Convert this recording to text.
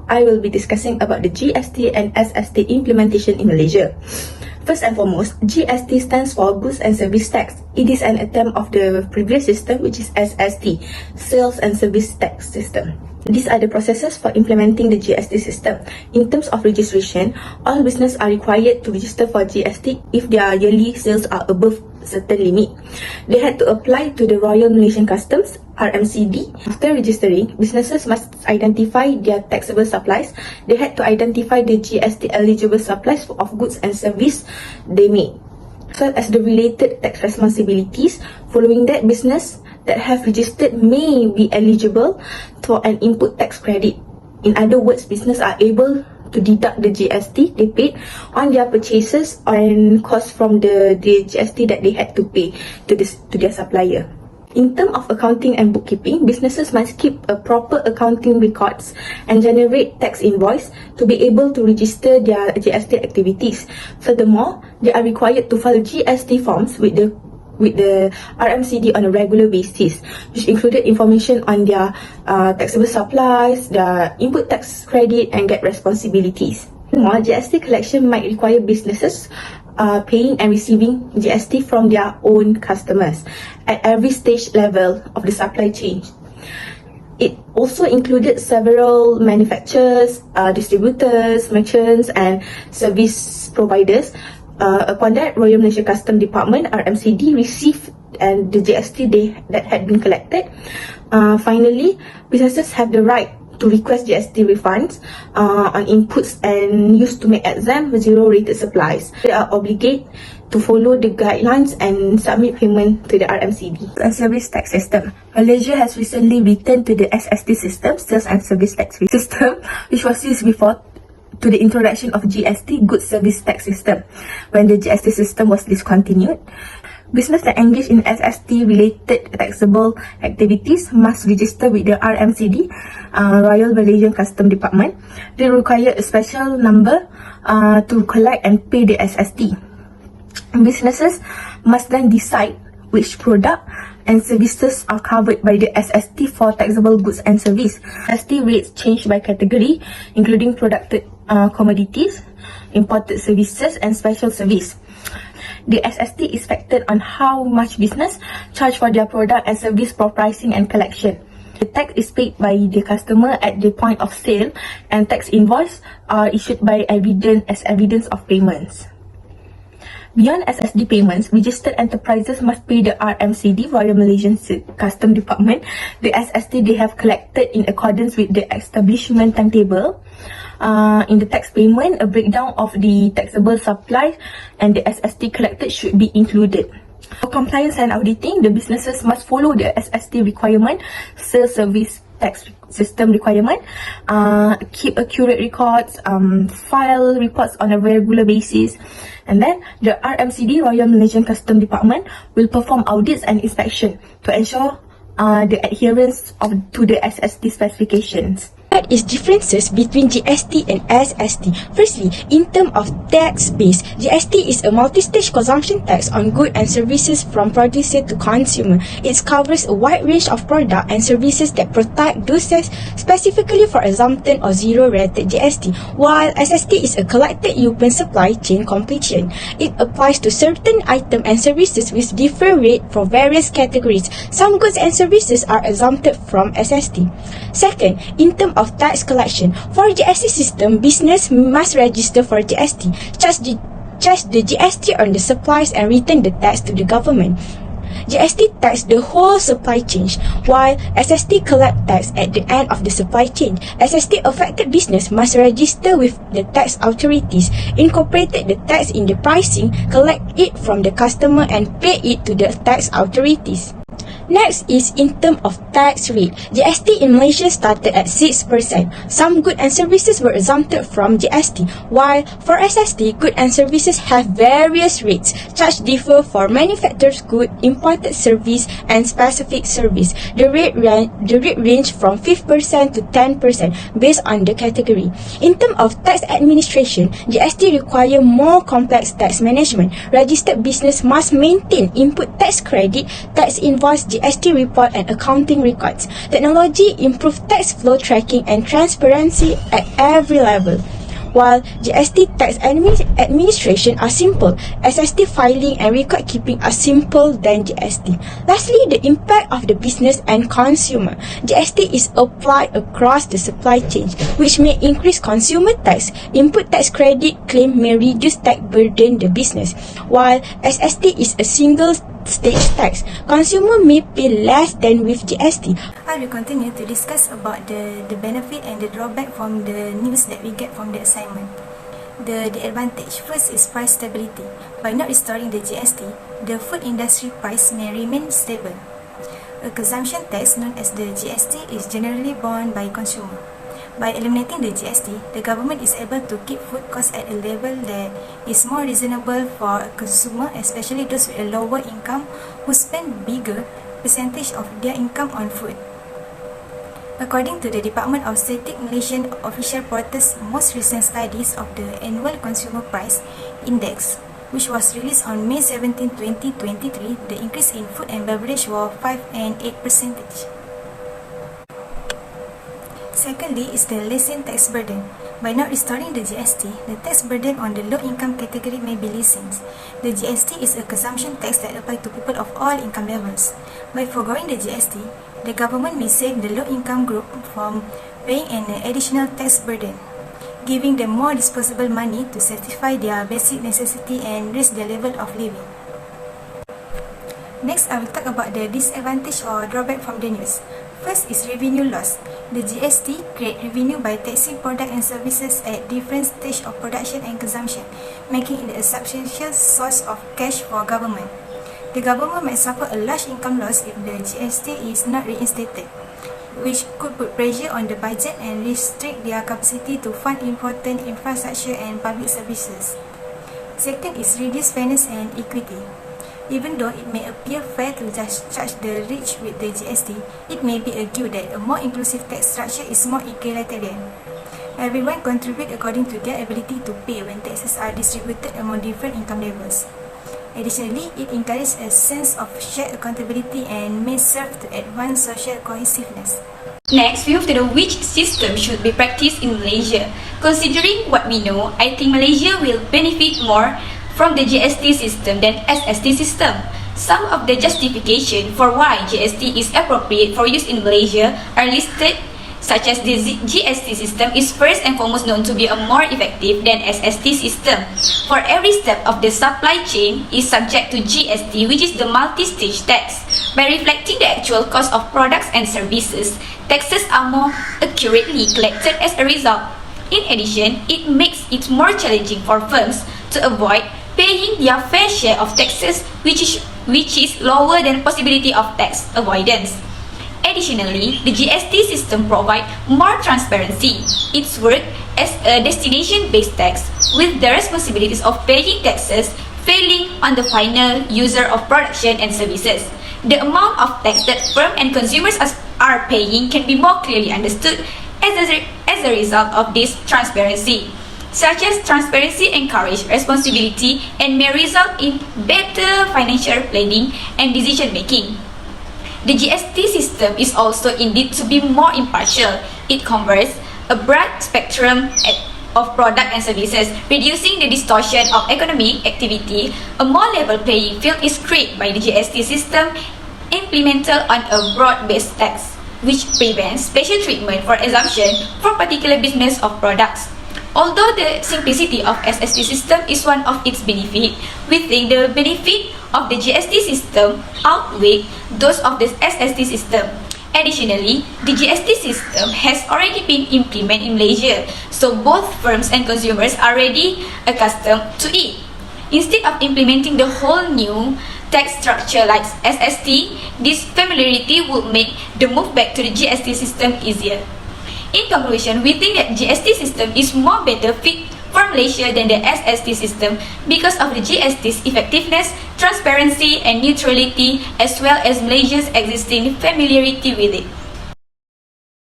I will be discussing about the GST and SST implementation in Malaysia. First and foremost, GST stands for Goods and Service Tax. It is an attempt of the previous system, which is SST, Sales and Service Tax System. These are the processes for implementing the GST system. In terms of registration, all businesses are required to register for GST if their yearly sales are above a certain limit. They had to apply to the Royal Malaysian Customs, RMCD. After registering, businesses must identify their taxable supplies. They had to identify the GST eligible supplies of goods and service they make, as well as the related tax responsibilities. Following that, business that have registered may be eligible for an input tax credit. In other words, business are able to deduct the GST they paid on their purchases and costs from the GST that they had to pay to their supplier. In terms of accounting and bookkeeping, businesses must keep a proper accounting records and generate tax invoice to be able to register their GST activities. Furthermore, they are required to file GST forms with the RMCD on a regular basis, which included information on their taxable supplies, their input tax credit, and GAP responsibilities. Furthermore, GST collection might require businesses paying and receiving GST from their own customers at every stage level of the supply chain. It also included several manufacturers, distributors, merchants, and service providers. Upon that, Royal Malaysia Customs Department, RMCD, received the GST that had been collected. Finally, businesses have the right to request GST refunds on inputs and used to make exempt zero-rated supplies. They are obligated to follow the guidelines and submit payment to the RMCD. And Service Tax System. Malaysia has recently returned to the SST system, Sales and Service Tax System, which was used before to the introduction of GST, Goods Service Tax System, when the GST system was discontinued. Business that engage in SST-related taxable activities must register with the RMCD, Royal Malaysian Customs Department. They require a special number to collect and pay the SST. Businesses must then decide which product and services are covered by the SST for taxable goods and service. SST rates change by category, including producted commodities, imported services, and special service. The SST is factored on how much business charge for their product and service for pricing and collection. The tax is paid by the customer at the point of sale, and tax invoice are issued by evidence of payments. Beyond SST payments, registered enterprises must pay the RMCD, Royal Malaysian Customs Department, the SST they have collected in accordance with the establishment timetable. In the tax payment, a breakdown of the taxable supply and the SST collected should be included. For compliance and auditing, the businesses must follow the SST requirement, Sales Service Tax System requirement, keep accurate records, file reports on a regular basis, and then the RMCD, Royal Malaysian Customs Department, will perform audits and inspection to ensure the adherence to the SST specifications. What is differences between GST and SST? Firstly, in terms of tax base, GST is a multi-stage consumption tax on goods and services from producer to consumer. It covers a wide range of products and services that protect those specifically for exempted or zero-rated GST, while SST is a collected open supply chain completion. It applies to certain items and services with different rates for various categories. Some goods and services are exempted from SST. Second, in terms of tax collection, for GST system, business must register for GST, charge the GST on the supplies, and return the tax to the government. GST tax the whole supply chain, while SST collect tax at the end of the supply chain. SST affected business must register with the tax authorities, incorporated the tax in the pricing, collect it from the customer, and pay it to the tax authorities. Next is in terms of tax rate. GST in Malaysia started at 6%. Some goods and services were exempted from GST, while for SST, goods and services have various rates. Charges differ for manufactured goods, imported service, and specific service. The rate range from 5% to 10% based on the category. In terms of tax administration, GST require more complex tax management. Registered business must maintain input tax credit, tax invoice, GST report and accounting records. Technology improved tax flow tracking and transparency at every level. While GST tax administration are simple, SST filing and record keeping are simple than GST. Lastly, the impact of the business and consumer. GST is applied across the supply chain, which may increase consumer tax. Input tax credit claim may reduce tax burden the business, while SST is a single stage tax. Consumer may pay less than with GST. I will continue to discuss about the benefit and the drawback from the news that we get from the assignment. The advantage first is price stability. By not restoring the GST, the food industry price may remain stable. A consumption tax known as the GST is generally borne by consumer. By eliminating the GST, the government is able to keep food costs at a level that is more reasonable for a consumer, especially those with a lower income who spend bigger percentage of their income on food. According to the Department of Statistic Malaysian official portal's most recent studies of the Annual Consumer Price Index, which was released on May 17, 2023, the increase in food and beverage were 5 and 8%. Secondly is the lessened tax burden. By not restoring the GST, the tax burden on the low-income category may be lessened. The GST is a consumption tax that applies to people of all income levels. By foregoing the GST, the government may save the low-income group from paying an additional tax burden, giving them more disposable money to satisfy their basic necessity and raise their level of living. Next, I will talk about the disadvantage or drawback from the news. First is revenue loss. The GST creates revenue by taxing products and services at different stages of production and consumption, making it a substantial source of cash for government. The government might suffer a large income loss if the GST is not reinstated, which could put pressure on the budget and restrict their capacity to fund important infrastructure and public services. Second is reduced fairness and equity. Even though it may appear fair to just charge the rich with the GST, it may be argued that a more inclusive tax structure is more egalitarian. Everyone contributes according to their ability to pay when taxes are distributed among different income levels. Additionally, it encourages a sense of shared accountability and may serve to advance social cohesiveness. Next, we move to which system should be practiced in Malaysia. Considering what we know, I think Malaysia will benefit more from the GST system than SST system. Some of the justification for why GST is appropriate for use in Malaysia are listed, such as the GST system is first and foremost known to be a more effective than SST system. For every step of the supply chain is subject to GST, which is the multi-stage tax. By reflecting the actual cost of products and services, taxes are more accurately collected as a result. In addition, it makes it more challenging for firms to avoid paying their fair share of taxes, which is lower than possibility of tax avoidance. Additionally, the GST system provides more transparency. It works as a destination-based tax, with the responsibilities of paying taxes falling on the final user of production and services. The amount of tax that firms and consumers are paying can be more clearly understood as a result of this transparency. Such as transparency encourages responsibility and may result in better financial planning and decision making. The GST system is also indeed to be more impartial. It covers a broad spectrum of products and services, reducing the distortion of economic activity. A more level playing field is created by the GST system implemented on a broad-based tax, which prevents special treatment for exemption from particular business of products. Although the simplicity of SST system is one of its benefits, we think the benefit of the GST system outweigh those of the SST system. Additionally, the GST system has already been implemented in Malaysia, so both firms and consumers are already accustomed to it. Instead of implementing the whole new tax structure like SST, this familiarity would make the move back to the GST system easier. In conclusion, we think that GST system is more better fit for Malaysia than the SST system because of the GST's effectiveness, transparency and neutrality, as well as Malaysia's existing familiarity with it.